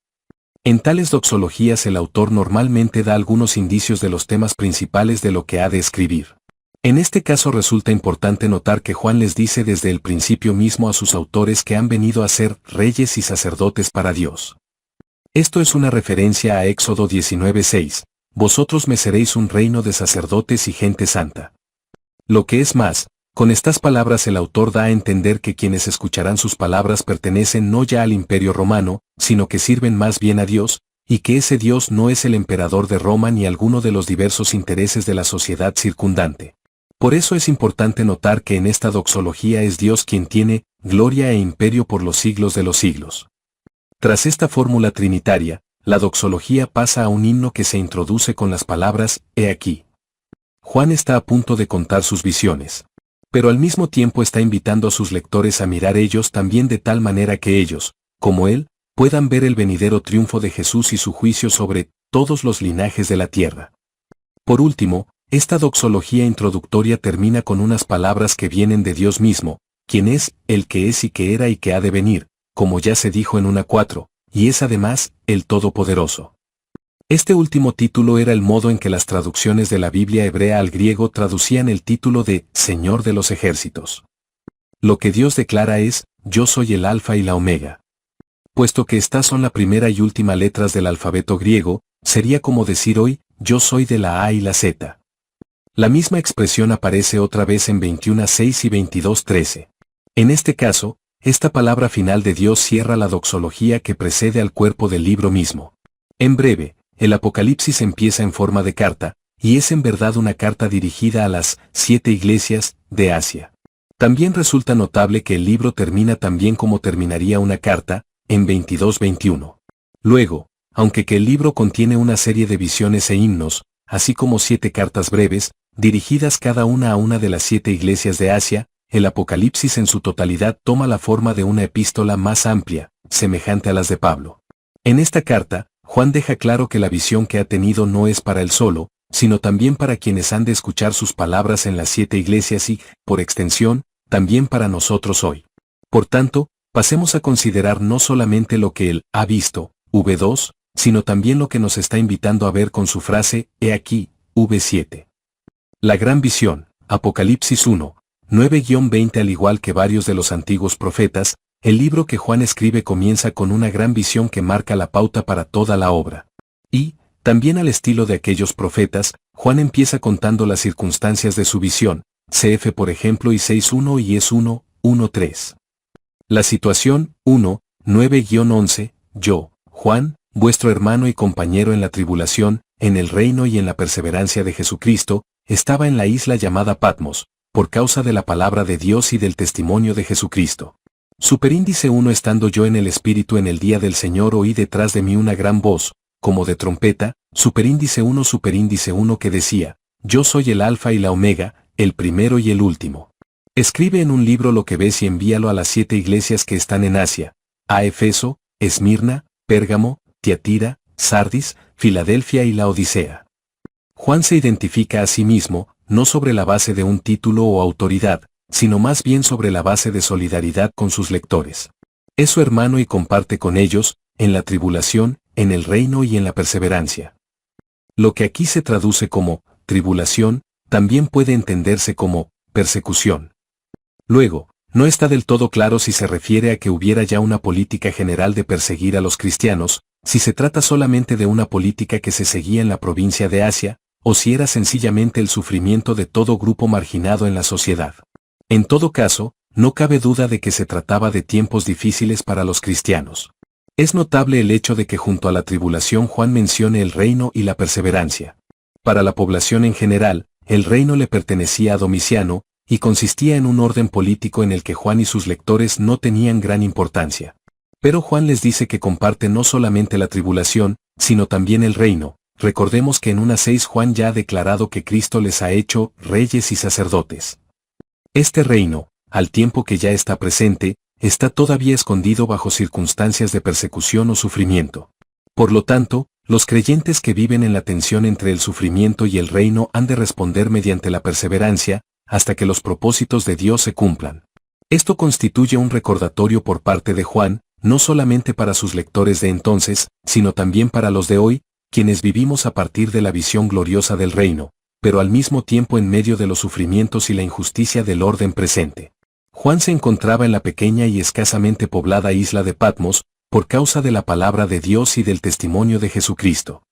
En tales doxologías el autor normalmente da algunos indicios de los temas principales de lo que ha de escribir. En este caso resulta importante notar que Juan les dice desde el principio mismo a sus autores que han venido a ser reyes y sacerdotes para Dios. Esto es una referencia a Éxodo 19:6, vosotros me seréis un reino de sacerdotes y gente santa. Lo que es más, con estas palabras el autor da a entender que quienes escucharán sus palabras pertenecen no ya al Imperio Romano, sino que sirven más bien a Dios, y que ese Dios no es el emperador de Roma ni alguno de los diversos intereses de la sociedad circundante. Por eso es importante notar que en esta doxología es Dios quien tiene gloria e imperio por los siglos de los siglos. Tras esta fórmula trinitaria, la doxología pasa a un himno que se introduce con las palabras, he aquí. Juan está a punto de contar sus visiones. Pero al mismo tiempo está invitando a sus lectores a mirar ellos también de tal manera que ellos, como él, puedan ver el venidero triunfo de Jesús y su juicio sobre todos los linajes de la tierra. Por último, esta doxología introductoria termina con unas palabras que vienen de Dios mismo, quien es, el que es y que era y que ha de venir, como ya se dijo en 1:4, y es además, el Todopoderoso. Este último título era el modo en que las traducciones de la Biblia hebrea al griego traducían el título de Señor de los ejércitos. Lo que Dios declara es, yo soy el Alfa y la Omega. Puesto que estas son la primera y última letras del alfabeto griego, sería como decir hoy, yo soy de la A y la Z. La misma expresión aparece otra vez en 21:6 y 22:13. En este caso, esta palabra final de Dios cierra la doxología que precede al cuerpo del libro mismo. En breve, el Apocalipsis empieza en forma de carta, y es en verdad una carta dirigida a las 7 iglesias de Asia. También resulta notable que el libro termina también como terminaría una carta, en 22:21. Luego, aunque que el libro contiene una serie de visiones e himnos, así como 7 cartas breves, dirigidas cada una a una de las 7 iglesias de Asia, el Apocalipsis en su totalidad toma la forma de una epístola más amplia, semejante a las de Pablo. En esta carta, Juan deja claro que la visión que ha tenido no es para él solo, sino también para quienes han de escuchar sus palabras en las 7 iglesias y, por extensión, también para nosotros hoy. Por tanto, pasemos a considerar no solamente lo que él ha visto, V2, sino también lo que nos está invitando a ver con su frase, he aquí, V7. La gran visión, Apocalipsis 1, 9-20. Al igual que varios de los antiguos profetas, el libro que Juan escribe comienza con una gran visión que marca la pauta para toda la obra. Y, también al estilo de aquellos profetas, Juan empieza contando las circunstancias de su visión, cf. por ejemplo y 6.1 y es 1, 1.3. La situación, 1, 9-11, yo, Juan, vuestro hermano y compañero en la tribulación, en el reino y en la perseverancia de Jesucristo, estaba en la isla llamada Patmos, por causa de la palabra de Dios y del testimonio de Jesucristo. Superíndice 1. Estando yo en el Espíritu en el día del Señor, oí detrás de mí una gran voz, como de trompeta, superíndice 1 que decía, yo soy el Alfa y la Omega, el primero y el último. Escribe en un libro lo que ves y envíalo a las 7 iglesias que están en Asia, a Efeso, Esmirna, Pérgamo, Tiatira, Sardis, Filadelfia y la Odisea. Juan se identifica a sí mismo, no sobre la base de un título o autoridad, sino más bien sobre la base de solidaridad con sus lectores. Es su hermano y comparte con ellos, en la tribulación, en el reino y en la perseverancia. Lo que aquí se traduce como tribulación, también puede entenderse como persecución. Luego, no está del todo claro si se refiere a que hubiera ya una política general de perseguir a los cristianos, si se trata solamente de una política que se seguía en la provincia de Asia, o si era sencillamente el sufrimiento de todo grupo marginado en la sociedad. En todo caso, no cabe duda de que se trataba de tiempos difíciles para los cristianos. Es notable el hecho de que junto a la tribulación Juan mencione el reino y la perseverancia. Para la población en general, el reino le pertenecía a Domiciano, y consistía en un orden político en el que Juan y sus lectores no tenían gran importancia. Pero Juan les dice que comparte no solamente la tribulación, sino también el reino. Recordemos que en 1:6 Juan ya ha declarado que Cristo les ha hecho reyes y sacerdotes. Este reino, al tiempo que ya está presente, está todavía escondido bajo circunstancias de persecución o sufrimiento. Por lo tanto, los creyentes que viven en la tensión entre el sufrimiento y el reino han de responder mediante la perseverancia, hasta que los propósitos de Dios se cumplan. Esto constituye un recordatorio por parte de Juan, no solamente para sus lectores de entonces, sino también para los de hoy, quienes vivimos a partir de la visión gloriosa del reino, pero al mismo tiempo en medio de los sufrimientos y la injusticia del orden presente. Juan se encontraba en la pequeña y escasamente poblada isla de Patmos, por causa de la palabra de Dios y del testimonio de Jesucristo.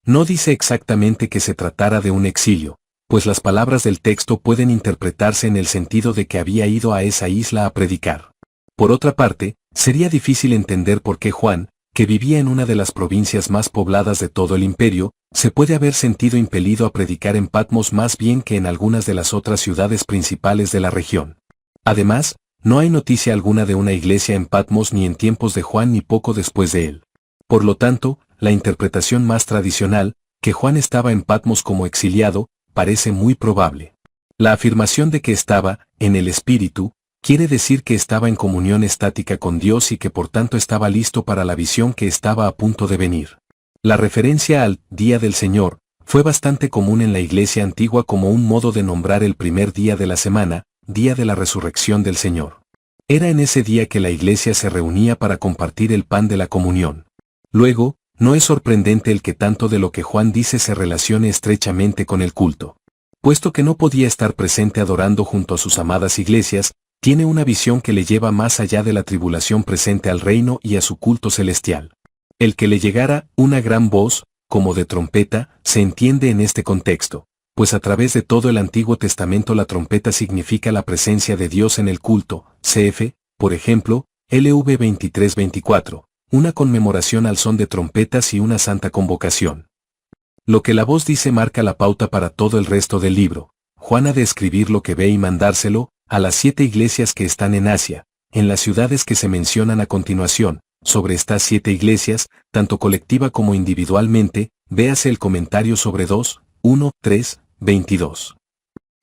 No dice exactamente que se tratara de un exilio, pues las palabras del texto pueden interpretarse en el sentido de que había ido a esa isla a predicar. Por otra parte, sería difícil entender por qué Juan, que vivía en una de las provincias más pobladas de todo el imperio, se puede haber sentido impelido a predicar en Patmos más bien que en algunas de las otras ciudades principales de la región. Además, no hay noticia alguna de una iglesia en Patmos ni en tiempos de Juan ni poco después de él. Por lo tanto, la interpretación más tradicional, que Juan estaba en Patmos como exiliado, parece muy probable. La afirmación de que estaba, en el Espíritu, quiere decir que estaba en comunión estática con Dios y que por tanto estaba listo para la visión que estaba a punto de venir. La referencia al Día del Señor fue bastante común en la Iglesia antigua como un modo de nombrar el primer día de la semana, día de la resurrección del Señor. Era en ese día que la Iglesia se reunía para compartir el pan de la comunión. Luego, no es sorprendente el que tanto de lo que Juan dice se relacione estrechamente con el culto. Puesto que no podía estar presente adorando junto a sus amadas iglesias, tiene una visión que le lleva más allá de la tribulación presente al reino y a su culto celestial. El que le llegara una gran voz, como de trompeta, se entiende en este contexto, pues a través de todo el Antiguo Testamento la trompeta significa la presencia de Dios en el culto, cf., por ejemplo, LV 23-24, una conmemoración al son de trompetas y una santa convocación. Lo que la voz dice marca la pauta para todo el resto del libro. Juan ha de escribir lo que ve y mandárselo a las 7 iglesias que están en Asia, en las ciudades que se mencionan a continuación, sobre estas 7 iglesias, tanto colectiva como individualmente, véase el comentario sobre 2, 1, 3, 22.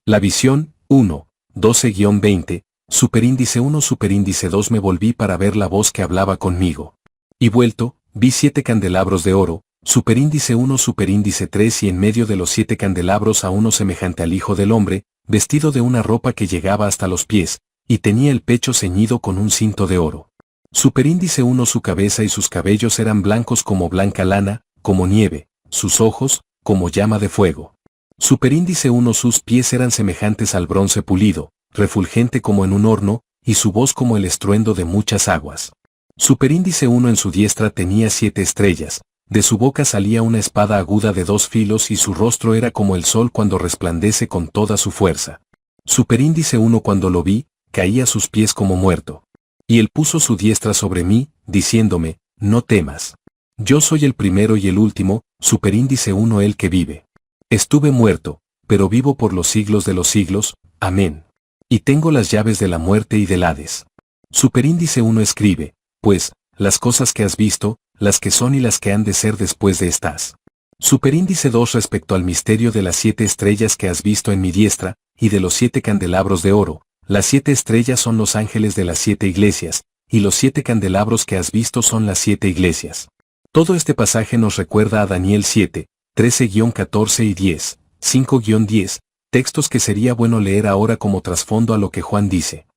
La visión, 1, 12-20, superíndice 1 superíndice 2 me volví para ver la voz que hablaba conmigo. Y vuelto, vi 7 candelabros de oro, superíndice 1 superíndice 3 y en medio de los 7 candelabros a uno semejante al Hijo del Hombre, vestido de una ropa que llegaba hasta los pies, y tenía el pecho ceñido con un cinto de oro. Superíndice 1 su cabeza y sus cabellos eran blancos como blanca lana, como nieve, sus ojos, como llama de fuego. Superíndice 1 sus pies eran semejantes al bronce pulido, refulgente como en un horno, y su voz como el estruendo de muchas aguas. Superíndice 1 en su diestra tenía 7 estrellas, de su boca salía una espada aguda de 2 filos y su rostro era como el sol cuando resplandece con toda su fuerza. Superíndice 1 cuando lo vi, caí a sus pies como muerto. Y él puso su diestra sobre mí, diciéndome, no temas. Yo soy el primero y el último, superíndice 1 el que vive. Estuve muerto, pero vivo por los siglos de los siglos, amén. Y tengo las llaves de la muerte y del Hades. Superíndice 1 escribe, pues, las cosas que has visto, las que son y las que han de ser después de estas. Superíndice 2 respecto al misterio de las 7 estrellas que has visto en mi diestra, y de los 7 candelabros de oro. Las 7 estrellas son los ángeles de las 7 iglesias, y los 7 candelabros que has visto son las 7 iglesias. Todo este pasaje nos recuerda a Daniel 7, 13-14 y 10, 5-10, textos que sería bueno leer ahora como trasfondo a lo que Juan dice.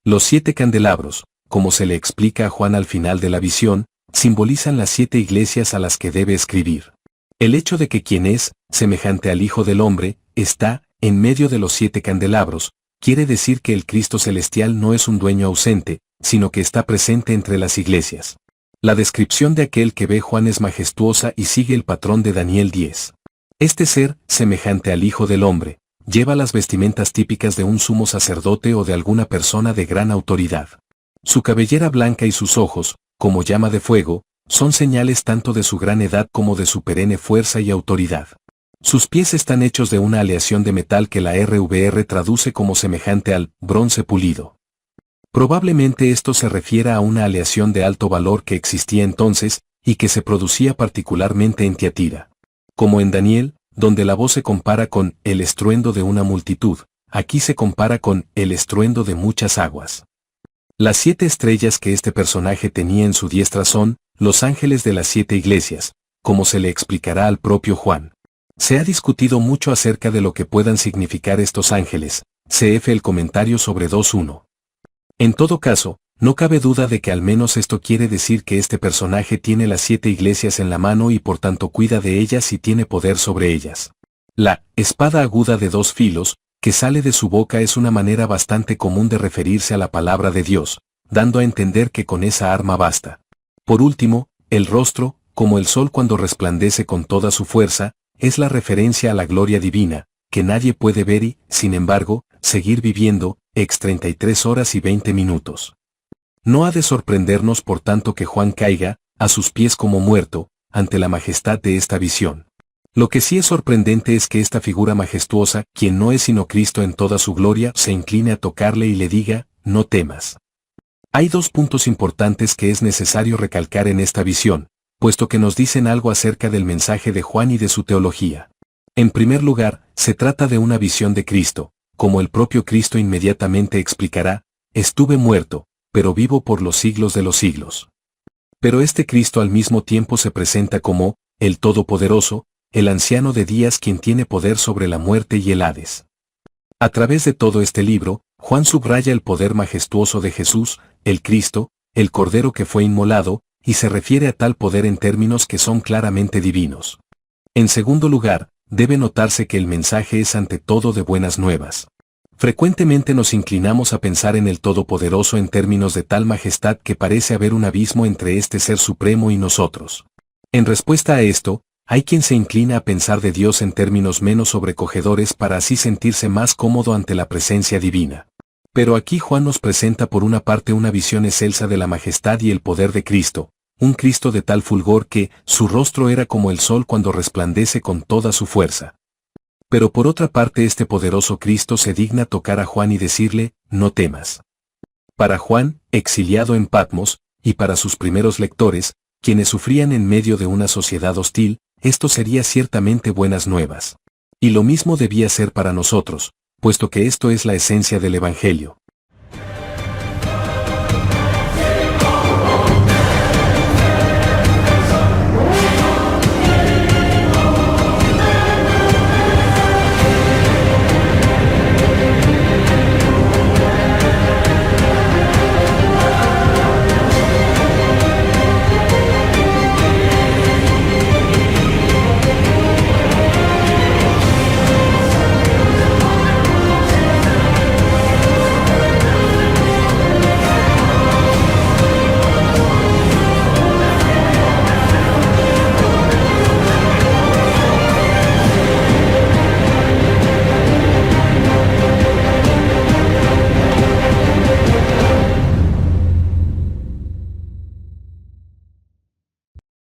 Los 7 candelabros, como se le explica a Juan al final de la visión, simbolizan las 7 iglesias a las que debe escribir. El hecho de que quien es, semejante al Hijo del Hombre, está, en medio de los 7 candelabros, quiere decir que el Cristo celestial no es un dueño ausente, sino que está presente entre las iglesias. La descripción de aquel que ve Juan es majestuosa y sigue el patrón de Daniel 10. Este ser, semejante al Hijo del Hombre, lleva las vestimentas típicas de un sumo sacerdote o de alguna persona de gran autoridad. Su cabellera blanca y sus ojos, como llama de fuego, son señales tanto de su gran edad como de su perenne fuerza y autoridad. Sus pies están hechos de una aleación de metal que la RVR traduce como semejante al bronce pulido. Probablemente esto se refiera a una aleación de alto valor que existía entonces, y que se producía particularmente en Tiatira. Como en Daniel, donde la voz se compara con el estruendo de una multitud, aquí se compara con el estruendo de muchas aguas. Las 7 estrellas que este personaje tenía en su diestra son los ángeles de las 7 iglesias, como se le explicará al propio Juan. Se ha discutido mucho acerca de lo que puedan significar estos ángeles, cf. el comentario sobre 2.1. En todo caso, no cabe duda de que al menos esto quiere decir que este personaje tiene las 7 iglesias en la mano y por tanto cuida de ellas y tiene poder sobre ellas. La espada aguda de 2 filos, que sale de su boca es una manera bastante común de referirse a la palabra de Dios, dando a entender que con esa arma basta. Por último, el rostro, como el sol cuando resplandece con toda su fuerza, es la referencia a la gloria divina, que nadie puede ver y, sin embargo, seguir viviendo, ex 33 horas y 20 minutos. No ha de sorprendernos por tanto que Juan caiga, a sus pies como muerto, ante la majestad de esta visión. Lo que sí es sorprendente es que esta figura majestuosa, quien no es sino Cristo en toda su gloria, se incline a tocarle y le diga, no temas. Hay 2 puntos importantes que es necesario recalcar en esta visión, puesto que nos dicen algo acerca del mensaje de Juan y de su teología. En primer lugar, se trata de una visión de Cristo, como el propio Cristo inmediatamente explicará, estuve muerto, pero vivo por los siglos de los siglos. Pero este Cristo al mismo tiempo se presenta como, el Todopoderoso, el anciano de días quien tiene poder sobre la muerte y el Hades. A través de todo este libro, Juan subraya el poder majestuoso de Jesús, el Cristo, el Cordero que fue inmolado, y se refiere a tal poder en términos que son claramente divinos. En segundo lugar, debe notarse que el mensaje es ante todo de buenas nuevas. Frecuentemente nos inclinamos a pensar en el Todopoderoso en términos de tal majestad que parece haber un abismo entre este Ser Supremo y nosotros. En respuesta a esto, hay quien se inclina a pensar de Dios en términos menos sobrecogedores para así sentirse más cómodo ante la presencia divina. Pero aquí Juan nos presenta por una parte una visión excelsa de la majestad y el poder de Cristo, un Cristo de tal fulgor que su rostro era como el sol cuando resplandece con toda su fuerza. Pero por otra parte este poderoso Cristo se digna tocar a Juan y decirle, no temas. Para Juan, exiliado en Patmos, y para sus primeros lectores, quienes sufrían en medio de una sociedad hostil, esto sería ciertamente buenas nuevas. Y lo mismo debía ser para nosotros, puesto que esto es la esencia del Evangelio.